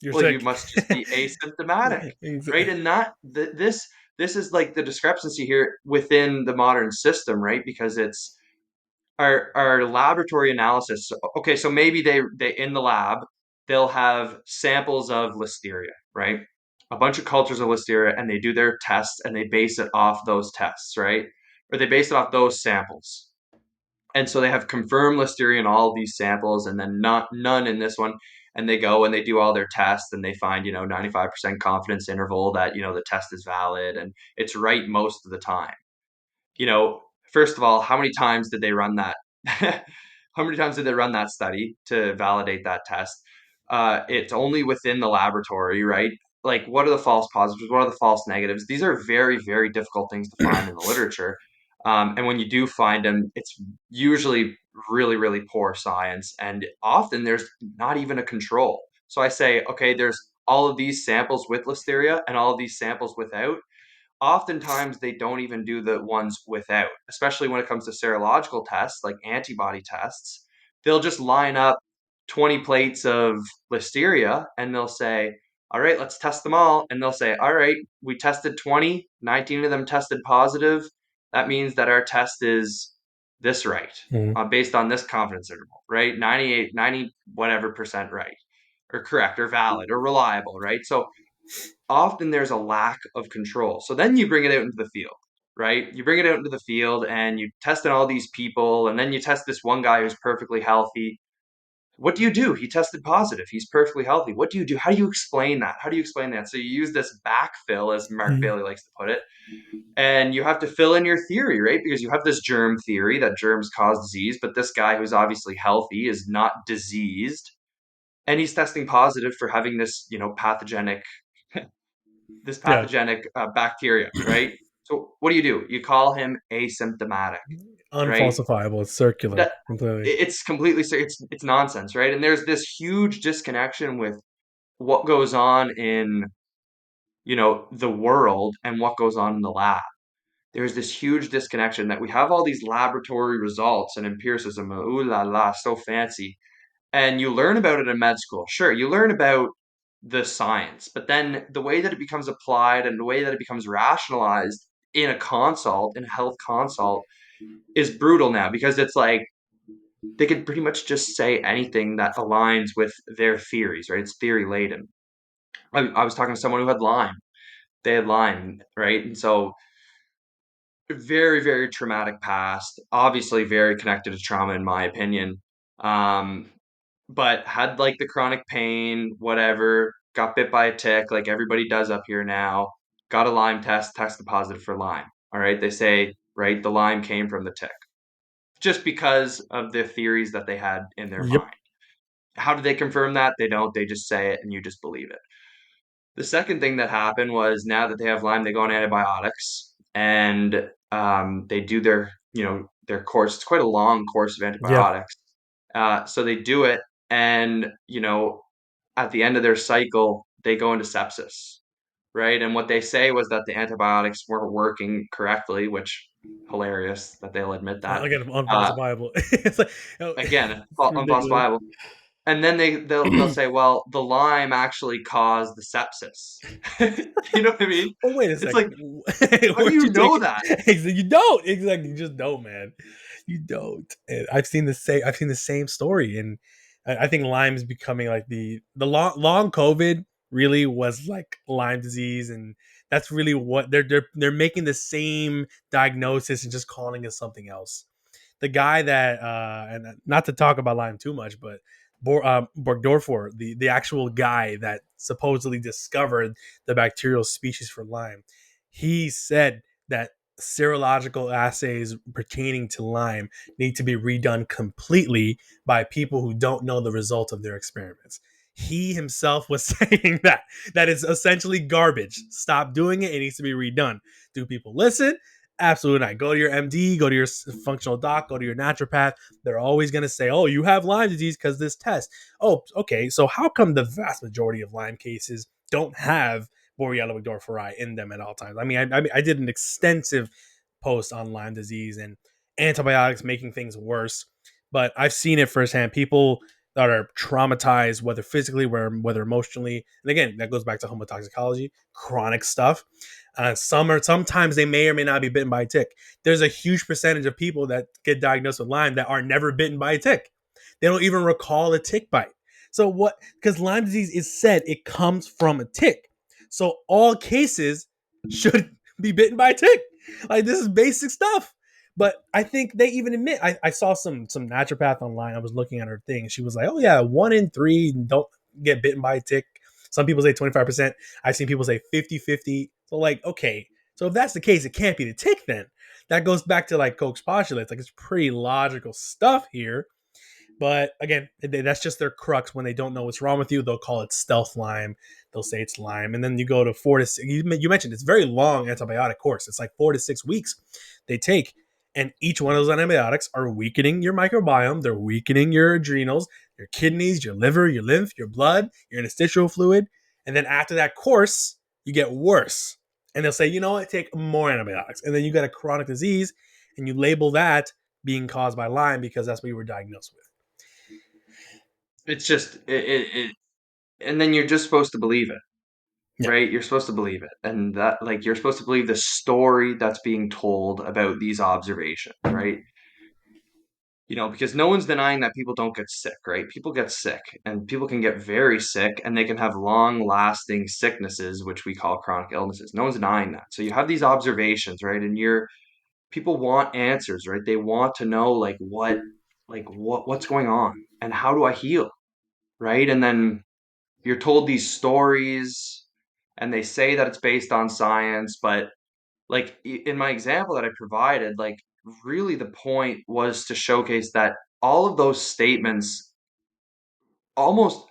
You're well, you sick. must just be asymptomatic, right? And this is like the discrepancy here within the modern system, right? Because it's our laboratory analysis. Okay, so maybe they in the lab they'll have samples of listeria, right? A bunch of cultures of listeria, and they do their tests and they base it off those tests, right? Or they base it off those samples. And so they have confirmed listeria in all of these samples and then none in this one. And they go and they do all their tests and they find, 95% confidence interval that, the test is valid and it's right most of the time. you know, First of all, how many times did they run that? How many times did they run that study to validate that test? It's only within the laboratory, right? Like, what are the false positives? What are the false negatives? These are very, very difficult things to find in the literature. And when you do find them, it's usually really, really poor science. And often there's not even a control. So I say, okay, there's all of these samples with listeria and all of these samples without. Oftentimes they don't even do the ones without, especially when it comes to serological tests like antibody tests. They'll just line up 20 plates of listeria and they'll say, all right, let's test them all. And they'll say, all right, we tested 20, 19 of them tested positive. That means that our test is this right, Mhm. based on this confidence interval, right? 98, 90 whatever percent right, or correct, or valid, or reliable, right? So often there's a lack of control. So then you bring it out into the field, right? You bring it out into the field and you test on all these people, and then you test this one guy who's perfectly healthy. What do you do? He tested positive. He's perfectly healthy. What do you do? How do you explain that? How do you explain that? So you use this backfill, as Mark Mhm. Bailey likes to put it, and you have to fill in your theory, right? Because you have this germ theory that germs cause disease, but this guy who's obviously healthy is not diseased, and he's testing positive for having this, Yeah. bacteria, right? So what do? You call him asymptomatic, right? Unfalsifiable. It's circular That completely. it's completely it's nonsense, right? And there's this huge disconnection with what goes on in the world and what goes on in the lab. There's this huge disconnection that we have all these laboratory results and empiricism. Ooh la la, so fancy, and you learn about it in med school. Sure, you learn about the science, but then the way that it becomes applied and the way that it becomes rationalized in a consult, in a health consult, is brutal now because it's like they can pretty much just say anything that aligns with their theories, right? It's theory laden. I was talking to someone who had Lyme. They had Lyme, right? And so very, very traumatic past, obviously very connected to trauma, in my opinion. Um, but had like the chronic pain, whatever, got bit by a tick, like everybody does up here now, got a Lyme test, tested positive for Lyme. All right. They say, right, the Lyme came from the tick just because of the theories that they had in their Yep. mind. How do they confirm that? They don't. They just say it and you just believe it. The second thing that happened was now that they have Lyme, they go on antibiotics and they do their course. It's quite a long course of Yeah. antibiotics. So they do it, and at the end of their cycle, they go into sepsis, right? And what they say was that the antibiotics weren't working correctly, which Hilarious that they'll admit that. Again, Uh, unfalsifiable. It's like, Again, it's ridiculous. unfalsifiable. And then they'll say, well, the lime actually caused the sepsis. You know what I mean? Well, wait a It's second. like, how do Where'd you you take know it? that? You don't. Exactly. You just don't, man. You don't. And I've seen the same. I've seen the same story, and I think Lyme is becoming like the long COVID really was like Lyme disease, and that's really what they're making the same diagnosis and just calling it something else. The guy that and not to talk about Lyme too much, but Borgdorfer, the actual guy that supposedly discovered the bacterial species for Lyme, he said that serological assays pertaining to Lyme need to be redone completely by people who don't know the results of their experiments. He himself was saying that is essentially garbage. Stop doing it. It needs to be redone. Do people listen? Absolutely not. Go to your MD, go to your functional doc, go to your naturopath. They're always going to say, oh, you have Lyme disease because this test. Oh, okay. So how come the vast majority of Lyme cases don't have Borrelia burgdorferi in them at all times? I mean, I did an extensive post on Lyme disease and antibiotics making things worse, but I've seen it firsthand. People that are traumatized, whether physically, whether emotionally, and again, that goes back to homotoxicology, chronic stuff. Sometimes they may or may not be bitten by a tick. There's a huge percentage of people that get diagnosed with Lyme that are never bitten by a tick. They don't even recall a tick bite. So what? Because Lyme disease is said it comes from a tick. So all cases should be bitten by a tick. Like this is basic stuff. But I think they even admit. I saw some naturopath online. I was looking at her thing. She was like, "Oh yeah, 1 in 3 don't get bitten by a tick." Some people say 25%. I've seen people say 50-50. So like, okay, so if that's the case, it can't be the tick then. That goes back to like Koch's postulates. Like it's pretty logical stuff here. But again, that's just their crux. When they don't know what's wrong with you, they'll call it stealth Lyme. They'll say it's Lyme. And then you go to 4 to 6. You mentioned it's a very long antibiotic course. It's like 4 to 6 weeks they take. And each one of those antibiotics are weakening your microbiome. They're weakening your adrenals, your kidneys, your liver, your lymph, your blood, your interstitial fluid. And then after that course, you get worse. And they'll say, you know what, take more antibiotics. And then you got a chronic disease and you label that being caused by Lyme because that's what you were diagnosed with. It's just and then you're just supposed to believe it, Yeah. right? You're supposed to believe it, and that like you're supposed to believe the story that's being told about these observations, right? Because no one's denying that people don't get sick, right? People get sick, and people can get very sick, and they can have long-lasting sicknesses, which we call chronic illnesses. No one's denying that. So you have these observations, right? And people want answers, right? They want to know what's going on and how do I heal, right? And then you're told these stories and they say that it's based on science, but like in my example that I provided, like really the point was to showcase that all of those statements almost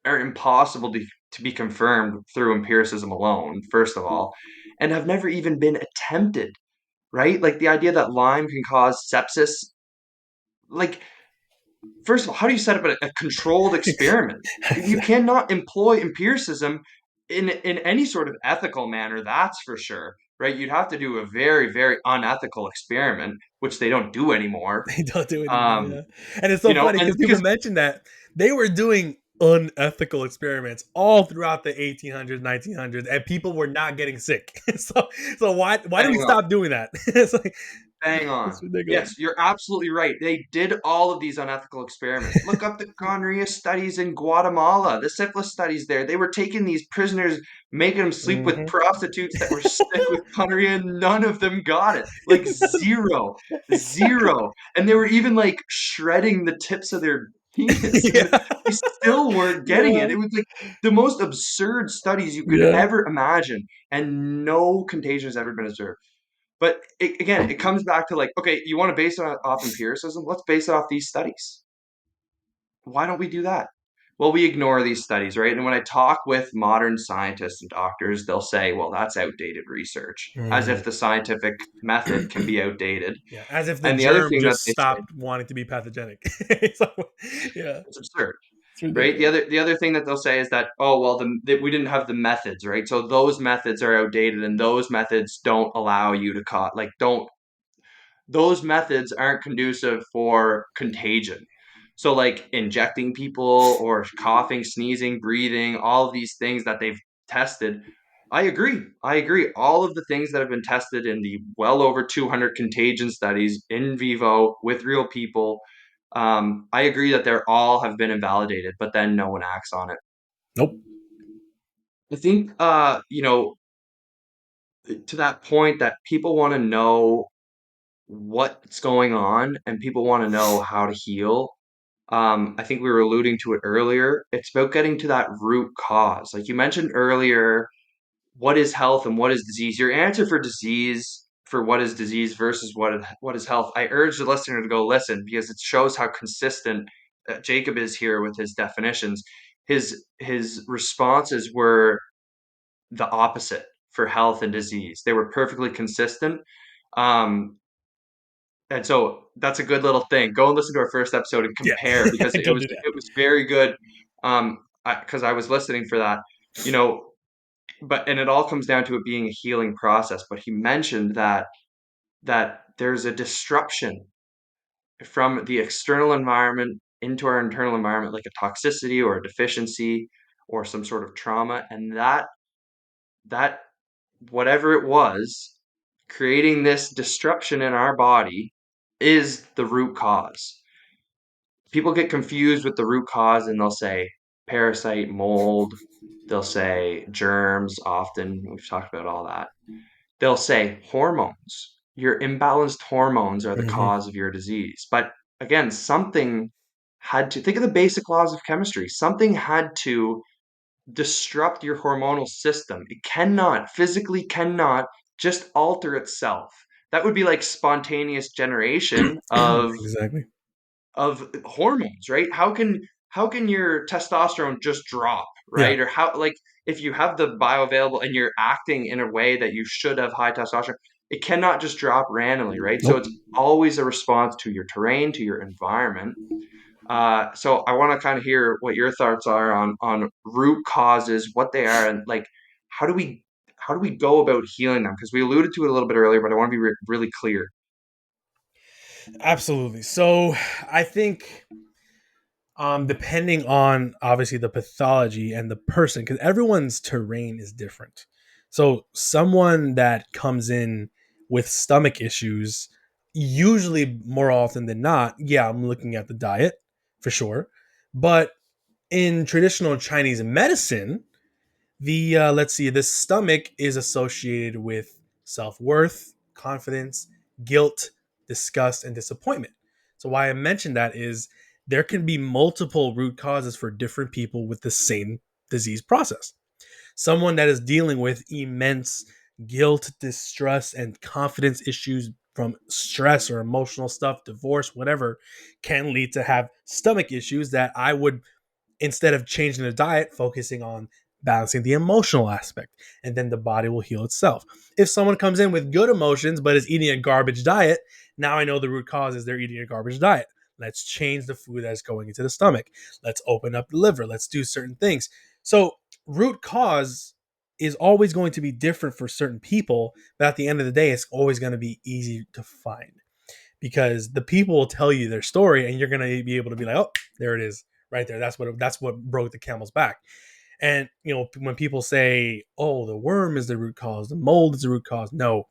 are impossible to be confirmed through empiricism alone, first of all, and have never even been attempted, right? Like the idea that Lyme can cause sepsis, like first of all, how do you set up a controlled experiment? You cannot employ empiricism in any sort of ethical manner, that's for sure, right? You'd have to do a very, very unethical experiment, which they don't do anymore. They don't do it anymore. Um, Yeah, and it's so funny and because people because mention that they were doing unethical experiments all throughout the 1800s, 1900s, and people were not getting sick. So why do we bang on. stop doing that? It's like Bang it's on. ridiculous. Yes, you're absolutely right. They did all of these unethical experiments. Look up the gonorrhea studies in Guatemala, the syphilis studies there. They were taking these prisoners, making them sleep with Mm-hmm. prostitutes that were sick with gonorrhea, and none of them got it. Like zero, zero. And they were even like shredding the tips of their penis, and Yeah, they still weren't getting yeah, it. It was like the most absurd studies you could yeah. ever imagine, and no contagion has ever been observed. But again, it comes back to like, okay, you want to base it off empiricism? Let's base it off these studies. Why don't we do that? Well, we ignore these studies, right? And when I talk with modern scientists and doctors, they'll say, well, that's outdated research, as if Mm. the scientific method can be outdated. Yeah, as if the And the other germ thing that just they say, stopped wanting to be pathogenic. Yeah, it's absurd. it's Right. The ridiculous. other the other thing that they'll say is that, oh well, we didn't have the methods, right? So those methods are outdated, and those methods don't allow you to don't those methods aren't conducive for contagion. So, like injecting people or coughing, sneezing, breathing, all of these things that they've tested. I agree. I agree. All of the things that have been tested in the well over 200 contagion studies in vivo with real people, I agree that they're all have been invalidated, but then no one acts on it. Nope. I think, to that point that people want to know what's going on and people want to know how to heal. I think we were alluding to it earlier. It's about getting to that root cause. Like you mentioned earlier, what is health and what is disease? Your answer for disease, for what is disease versus what is health. I urge the listener to go listen because it shows how consistent Jacob is here with his definitions. His responses were the opposite for health and disease. They were perfectly consistent. Um, and so that's a good little thing. Go and listen to our first episode and Yeah. compare because Go do that. it was very good. Because I was listening for that, you know, but and it all comes down to it being a healing process. But he mentioned that there's a disruption from the external environment into our internal environment, like a toxicity or a deficiency or some sort of trauma, and that whatever it was creating this disruption in our body is the root cause. People get confused with the root cause and they'll say parasite, mold, they'll say germs often. We've talked about all that. They'll say hormones. Your imbalanced hormones are the Hmm. cause of your disease. But again, something had to think of the basic laws of chemistry. Something had to disrupt your hormonal system. It cannot, physically cannot just alter itself. That would be like spontaneous generation Exactly. of hormones, right? How can your testosterone just drop, Yeah. right? Or how like if you have the bioavailable and you're acting in a way that you should have high testosterone, it cannot just drop randomly, right? So Nope. it's always a response to your terrain, to your environment. So I want to kind of hear what your thoughts are on root causes, what they are, and like how do we how do we go about healing them? Because we alluded to it a little bit earlier, but I want to be really clear. Absolutely. So I think depending on obviously the pathology and the person, because everyone's terrain is different. So someone that comes in with stomach issues, usually more often than not, yeah, I'm looking at the diet for sure. But in traditional Chinese medicine, the let's see, the stomach is associated with self-worth, confidence, guilt, disgust, and disappointment. So why I mentioned that is there can be multiple root causes for different people with the same disease process. Someone that is dealing with immense guilt, distress, and confidence issues from stress or emotional stuff, divorce, whatever, can lead to have stomach issues that I would, instead of changing the diet, focusing on balancing the emotional aspect, and then the body will heal itself. If someone comes in with good emotions but is eating a garbage diet, now I know the root cause is they're eating a garbage diet. Let's change the food that's going into the stomach. Let's open up the liver. Let's do certain things. So root cause is always going to be different for certain people, but at the end of the day, it's always going to be easy to find because the people will tell you their story and you're going to be able to be like, oh, there it is right there. That's what broke the camel's back. And when people say, oh, the worm is the root cause, the mold is the root cause, no,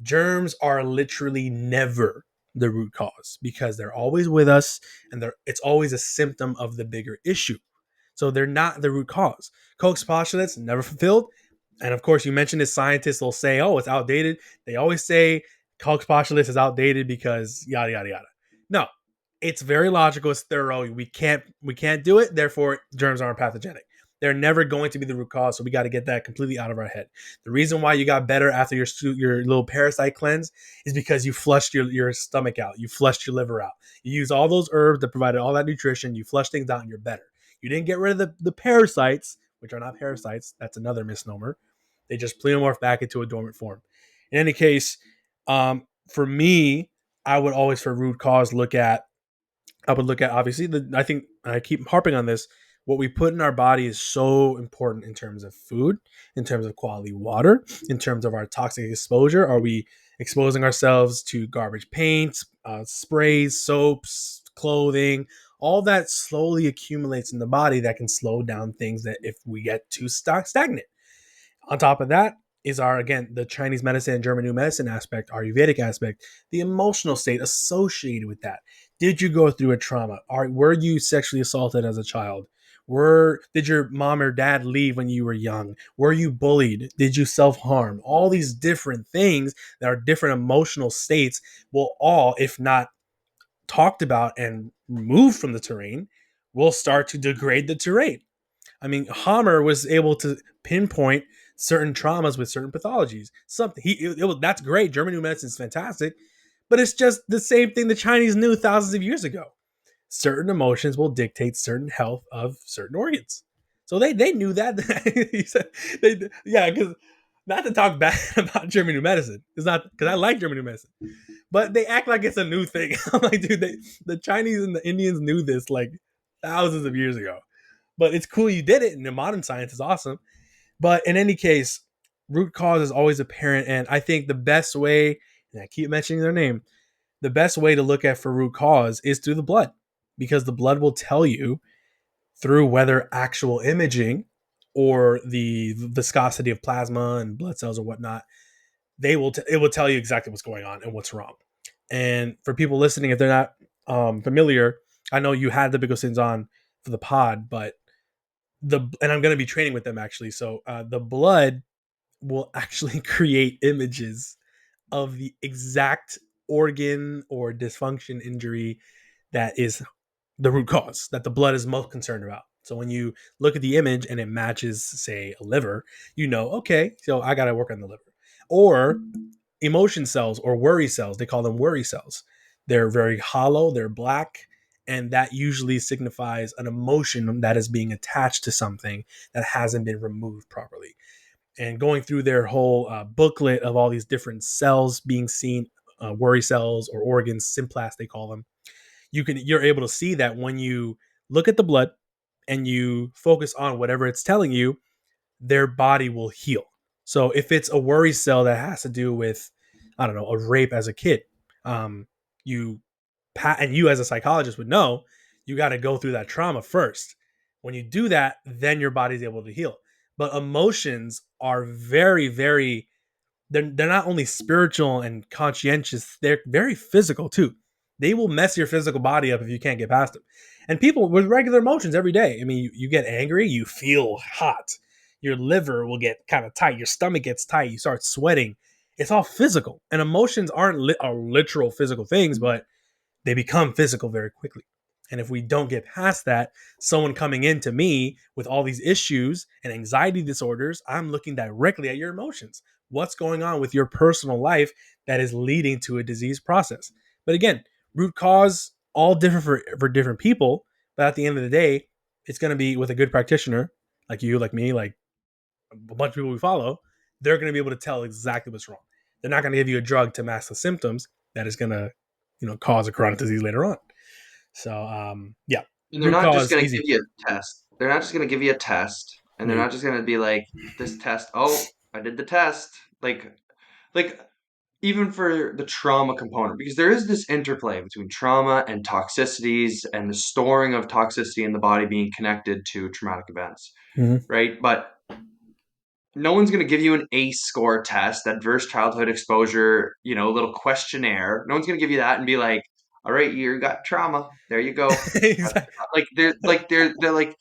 germs are literally never the root cause because they're always with us and it's always a symptom of the bigger issue. So they're not the root cause. Koch's postulates never fulfilled. And of course, you mentioned this, scientists will say, oh, it's outdated. They always say Koch's postulates is outdated because yada yada yada. No, it's very logical, it's thorough. We can't do it, therefore germs aren't pathogenic. They're never going to be the root cause, so we got to get that completely out of our head. The reason why you got better after your little parasite cleanse is because you flushed your stomach out, you flushed your liver out, you use all those herbs that provided all that nutrition, you flush things out, and you're better. You didn't get rid of the parasites, which are not parasites. That's another misnomer. They just pleomorph back into a dormant form. In any case, for me, I would always, for root cause, I would look at obviously I think I keep harping on this. What we put in our body is so important in terms of food, in terms of quality water, in terms of our toxic exposure. Are we exposing ourselves to garbage paints, sprays, soaps, clothing. All that slowly accumulates in the body that can slow down things that if we get too stagnant. On top of that is our, again, the Chinese medicine and German new medicine aspect, Ayurvedic aspect, the emotional state associated with that. Did you go through a trauma? Were you sexually assaulted as a child? Did your mom or dad leave when you were young? Were you bullied? Did you self-harm? All these different things that are different emotional states will all, if not talked about and removed from the terrain, will start to degrade the terrain. I mean, Hammer was able to pinpoint certain traumas with certain pathologies. Something that's great. German new medicine is fantastic, but it's just the same thing the Chinese knew thousands of years ago. Certain emotions will dictate certain health of certain organs. So they knew that. He said yeah, because not to talk bad about German new medicine. It's not because I like German new medicine, but they act like it's a new thing. I'm like, dude, the Chinese and the Indians knew this like thousands of years ago. But it's cool you did it, and the modern science is awesome. But in any case, root cause is always apparent, and I think the best way, and I keep mentioning their name, the best way to look at for root cause is through the blood, because the blood will tell you through whether actual imaging or the viscosity of plasma and blood cells or whatnot, it will tell you exactly what's going on and what's wrong. And for people listening, if they're not familiar, I know you had the Bigosins on for the pod, but and I'm going to be training with them actually. So the blood will actually create images of the exact organ or dysfunction injury that is the root cause that the blood is most concerned about. So when you look at the image and it matches, say, a liver, you know, okay, so I got to work on the liver. Or emotion cells or worry cells, they call them worry cells. They're very hollow, they're black, and that usually signifies an emotion that is being attached to something that hasn't been removed properly. And going through their whole booklet of all these different cells being seen, worry cells or organs, symplas they call them, you're able to see that when you look at the blood and you focus on whatever it's telling you, their body will heal. So if it's a worry cell that has to do with, I don't know, a rape as a kid, um, you and you as a psychologist would know, you got to go through that trauma first. When you do that, then your body's able to heal. But emotions are very, very, they're not only spiritual and conscientious, they're very physical too. They will mess your physical body up if you can't get past them. And people with regular emotions every day, I mean, you get angry, you feel hot, your liver will get kind of tight, your stomach gets tight, you start sweating. It's all physical. And emotions aren't are literal physical things, but they become physical very quickly. And if we don't get past that, someone coming into me with all these issues and anxiety disorders, I'm looking directly at your emotions. What's going on with your personal life that is leading to a disease process? But again, root cause, all different for different people. But at the end of the day, it's going to be with a good practitioner like you, like me, like a bunch of people we follow. They're going to be able to tell exactly what's wrong. They're not going to give you a drug to mask the symptoms that is going to, cause a chronic disease later on. So, yeah, And they're root not just cause going to give easy. you a test. They're not just going to give you a test, and they're No. not just going to be like, this test. Oh, I did the test. Like even for the trauma component, because there is this interplay between trauma and toxicities and the storing of toxicity in the body being connected to traumatic events, Mm-hmm. right? But no one's going to give you an ACE score test, adverse childhood exposure, a little questionnaire. No one's going to give you that and be like, all right, you got trauma. There you go. Exactly. They're like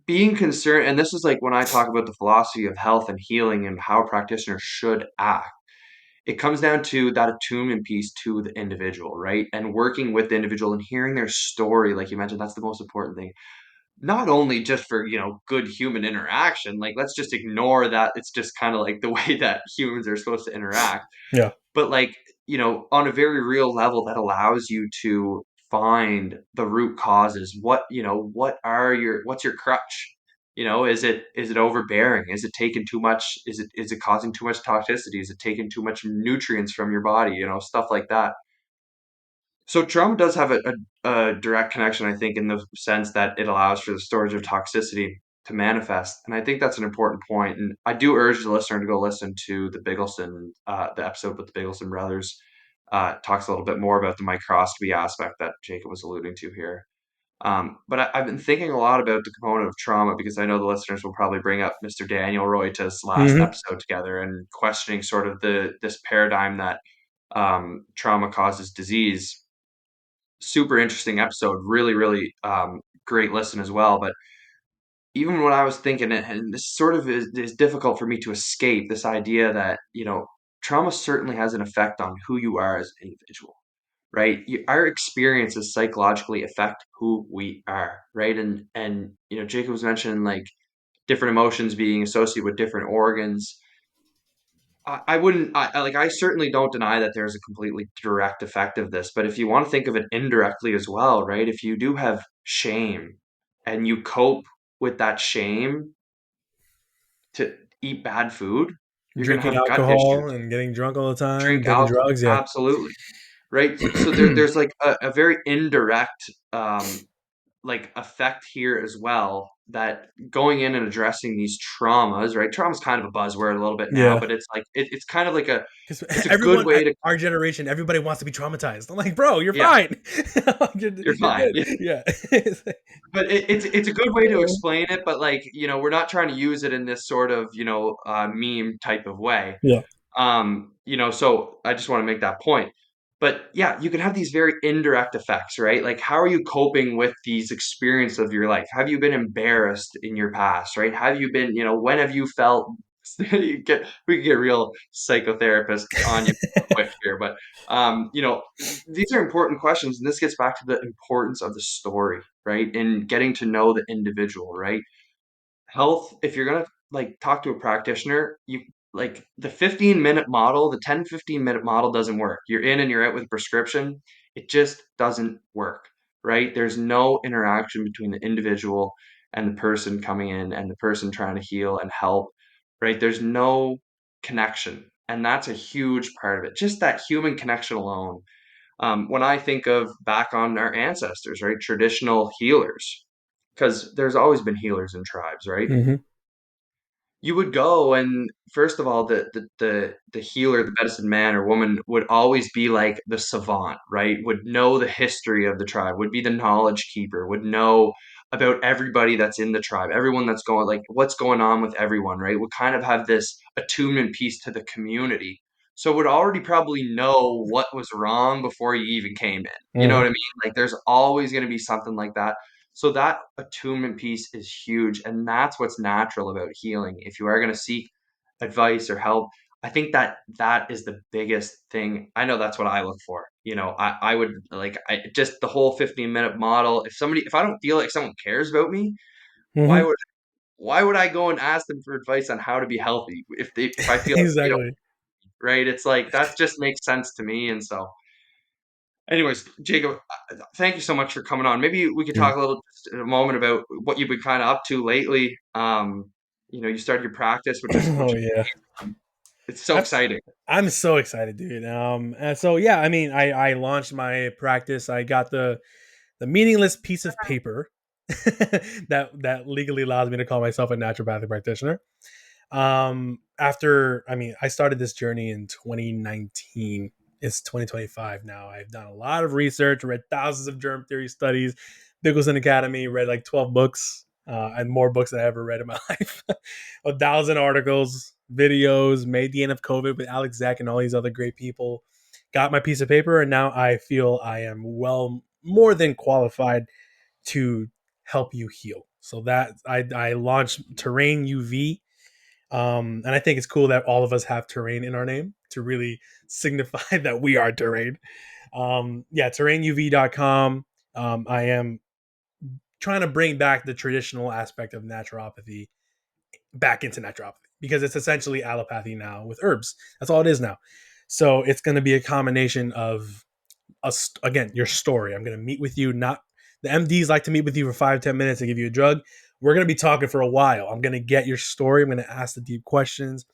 being concerned. And this is like when I talk about the philosophy of health and healing and how practitioners should act, it comes down to that attunement piece to the individual, right? And working with the individual and hearing their story, like you mentioned, that's the most important thing. Not only just for, good human interaction, like let's just ignore that it's just kind of like the way that humans are supposed to interact, Yeah. but like, on a very real level that allows you to find the root causes. What's your crutch? Is it overbearing? Is it taking too much? Is it causing too much toxicity? Is it taking too much nutrients from your body? Stuff like that. So trauma does have a direct connection, I think, in the sense that it allows for the storage of toxicity. to manifest. And I think that's an important point. And I do urge the listener to go listen to the Biggleson, the episode with the Biggleson brothers. Talks a little bit more about the microscopy aspect that Jacob was alluding to here. But I've been thinking a lot about the component of trauma because I know the listeners will probably bring up Mr. Daniel Royta's last Mm-hmm. episode together and questioning sort of this paradigm that trauma causes disease. Super interesting episode, really, really great listen as well. But even when I was thinking it, and this sort of is difficult for me to escape this idea that, trauma certainly has an effect on who you are as an individual, right? Our experiences psychologically affect who we are, right? And Jacob was mentioning like different emotions being associated with different organs. I wouldn't I certainly don't deny that there's a completely direct effect of this, but if you want to think of it indirectly as well, right? If you do have shame and you cope with that shame to eat bad food, you're going to Drinking have gut alcohol issues. and getting drunk all the time, Drink taking alcohol, drugs. Yeah. absolutely. Right? So there's like a very indirect like effect here as well, that going in and addressing these traumas, right? Trauma's kind of a buzzword a little bit now, Yeah. but it's like it's kind of like Because it's a good everyone way at to our generation, everybody wants to be traumatized. I'm like, bro, you're yeah, fine. you're You're fine. good. Yeah. Yeah. But it's a good way to explain it, but like, we're not trying to use it in this sort of, meme type of way. Yeah. So I just want to make that point. But yeah, you can have these very indirect effects, right? Like, how are you coping with these experiences of your life? Have you been embarrassed in your past, right? Have you been, when have you felt we could get real psychotherapist on you real quick here, but these are important questions, and this gets back to the importance of the story, right? And getting to know the individual, right? Health, if you're gonna like talk to a practitioner, you like the 15-minute model, the 10-15 minute model doesn't work. You're in and you're out with a prescription. It just doesn't work, right? There's no interaction between the individual and the person coming in and the person trying to heal and help, right? There's no connection. And that's a huge part of it. Just that human connection alone. When I think of back on our ancestors, right? Traditional healers, because there's always been healers in tribes, right? Hmm. You would go, and first of all, the healer, the medicine man or woman would always be like the savant, right? Would know the history of the tribe, would be the knowledge keeper, would know about everybody that's in the tribe, everyone that's going, like what's going on with everyone, right? Would kind of have this attunement piece to the community. So would already probably know what was wrong before you even came in. You know Hmm. what I mean? Like there's always going to be something like that. So that attunement piece is huge, and that's what's natural about healing. If you are going to seek advice or help, I think that that is the biggest thing. I know that's what I look for. I would like just the whole 15-minute model. If I don't feel like someone cares about me, why Hmm. would why would I go and ask them for advice on how to be healthy if I feel like they don't, Exactly. right? It's like that just makes sense to me, and so anyways, Jacob, thank you so much for coming on. Maybe we could Mm. talk a little just in a moment about what you've been kind of up to lately. You started your practice, which Oh is yeah. it's so That's exciting. I'm so excited, dude. And so yeah, I mean, I launched my practice. I got the meaningless piece of paper that legally allows me to call myself a naturopathic practitioner. After I mean, I started this journey in 2019. It's 2025 now. I've done a lot of research, read thousands of germ theory studies, Bickelson Academy, read like 12 books, and more books than I ever read in my life. 1,000 articles, videos, made the end of COVID with Alex Zach and all these other great people. Got my piece of paper, and now I feel I am well more than qualified to help you heal. So that I launched Terrain UV, and I think it's cool that all of us have terrain in our name to really signify that we are terrain. Yeah, terrainuv.com. I am trying to bring back the traditional aspect of naturopathy back into naturopathy because it's essentially allopathy now with herbs. That's all it is now. So it's going to be a combination of again, your story. I'm going to meet with you. Not the MDs like to meet with you for 5-10 minutes to give you a drug. We're going to be talking for a while. I'm going to get your story. I'm going to ask the deep questions.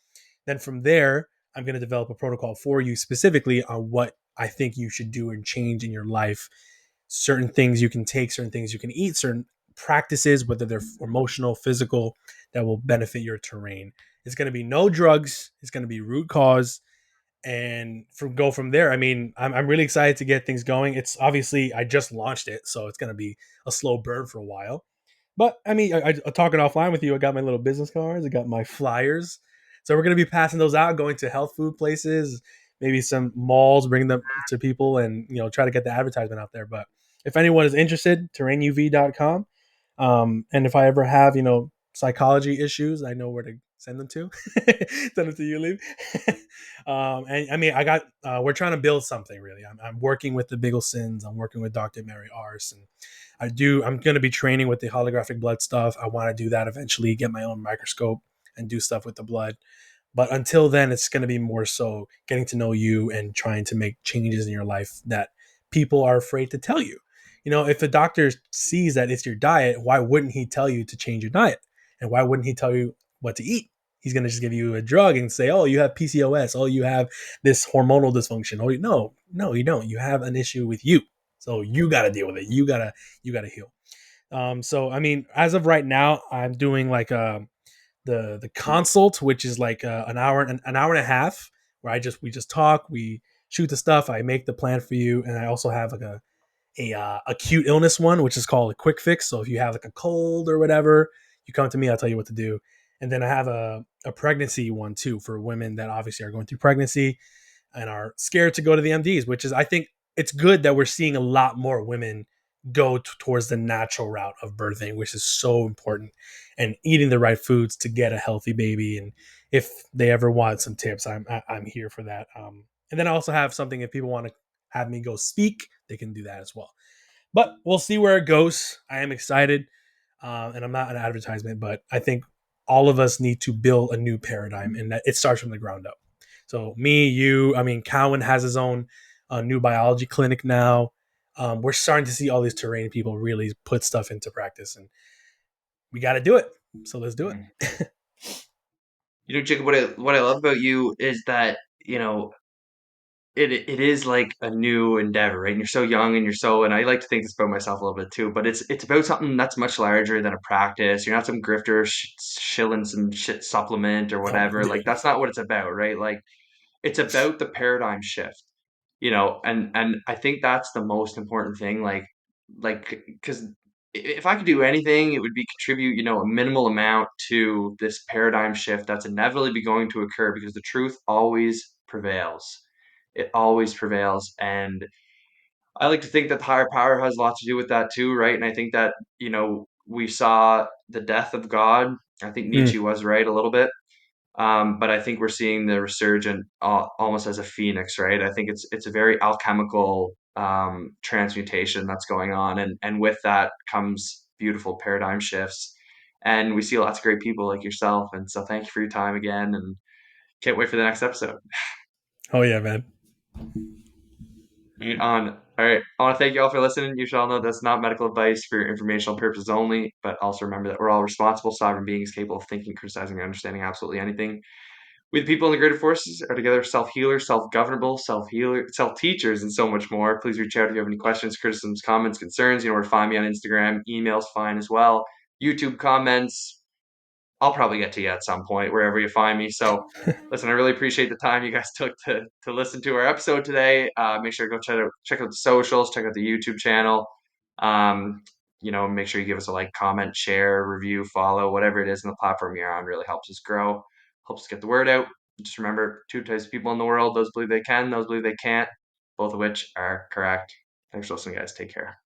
Then from there, I'm going to develop a protocol for you specifically on what I think you should do and change in your life. Certain things you can take, certain things you can eat, certain practices, whether they're emotional, physical, that will benefit your terrain. It's going to be no drugs. It's going to be root cause, and from there. I mean, I'm really excited to get things going. It's obviously I just launched it, so it's going to be a slow burn for a while. But I mean, talking offline with you, I got my little business cards, I got my flyers, so we're going to be passing those out, going to health food places, maybe some malls, bringing them to people, and try to get the advertisement out there. But if anyone is interested, terrainuv.com. And if I ever have psychology issues, I know where to send them to. Send them to you, Lee. And I mean, I got we're trying to build something really. I'm working with the Bigglesons. I'm working with Dr. Mary Ars, and I'm going to be training with the holographic blood stuff. I want to do that eventually, get my own microscope and do stuff with the blood. But until then, it's going to be more so getting to know you and trying to make changes in your life that people are afraid to tell you. If the doctor sees that it's your diet, why wouldn't he tell you to change your diet? And why wouldn't he tell you what to eat? He's going to just give you a drug and say, oh, you have PCOS. Oh, you have this hormonal dysfunction. Oh, no, you don't. You have an issue with you. So you got to deal with it. You got to heal. So, I mean, as of right now, I'm doing like the consult, which is like an hour and a half, where we just talk, we shoot the stuff, I make the plan for you, and I also have like a acute illness one, which is called a quick fix. So if you have like a cold or whatever, you come to me, I'll tell you what to do. And then I have a pregnancy one too for women that obviously are going through pregnancy and are scared to go to the MDs, which is, I think it's good that we're seeing a lot more women go towards the natural route of birthing, which is so important, and eating the right foods to get a healthy baby. And if they ever want some tips, I'm here for that. And then I also have something, if people want to have me go speak, they can do that as well. But we'll see where it goes. I am excited, and I'm not an advertisement, but I think all of us need to build a new paradigm, and that it starts from the ground up. So me, you, I mean, Cowan has his own new biology clinic now. We're starting to see all these terrain people really put stuff into practice, and we got to do it. So let's do Mhm. it. Jacob, what I love about you is that it is like a new endeavor, right? And you're so young, and and I like to think this about myself a little bit too, but it's about something that's much larger than a practice. You're not some grifter shilling some shit supplement or Oh, whatever. Like that's not what it's about, right? Like it's about the paradigm shift, and I think that's the most important thing. Because if I could do anything, it would be contribute, a minimal amount to this paradigm shift that's inevitably be going to occur because the truth always prevails. It always prevails, and I like to think that the higher power has a lot to do with that too, right? And I think that we saw the death of God. I think mm. Nietzsche was right a little bit. But I think we're seeing the resurgent almost as a phoenix, right? I think it's a very alchemical transmutation that's going on, and with that comes beautiful paradigm shifts. And we see lots of great people like yourself. And so thank you for your time again, and can't wait for the next episode. Oh yeah, man. Right on. All right. I want to thank you all for listening. You should all know that's not medical advice for informational purposes only, but also remember that we're all responsible, sovereign beings capable of thinking, criticizing, and understanding absolutely anything. We, the people in the greater forces, are together self-healers, self-governable, self-healer, self-teachers, and so much more. Please reach out if you have any questions, criticisms, comments, concerns. You know where to find me on Instagram. Email's fine as well. YouTube comments, I'll probably get to you at some point, wherever you find me. So, listen, I really appreciate the time you guys took to listen to our episode today. Make sure to go check out the socials, check out the YouTube channel. Um, make sure you give us a like, comment, share, review, follow, whatever it is in the platform you're on. Really helps us grow, helps us get the word out. Just remember, two types of people in the world: those believe they can, those believe they can't. Both of which are correct. Thanks for listening, guys. Take care.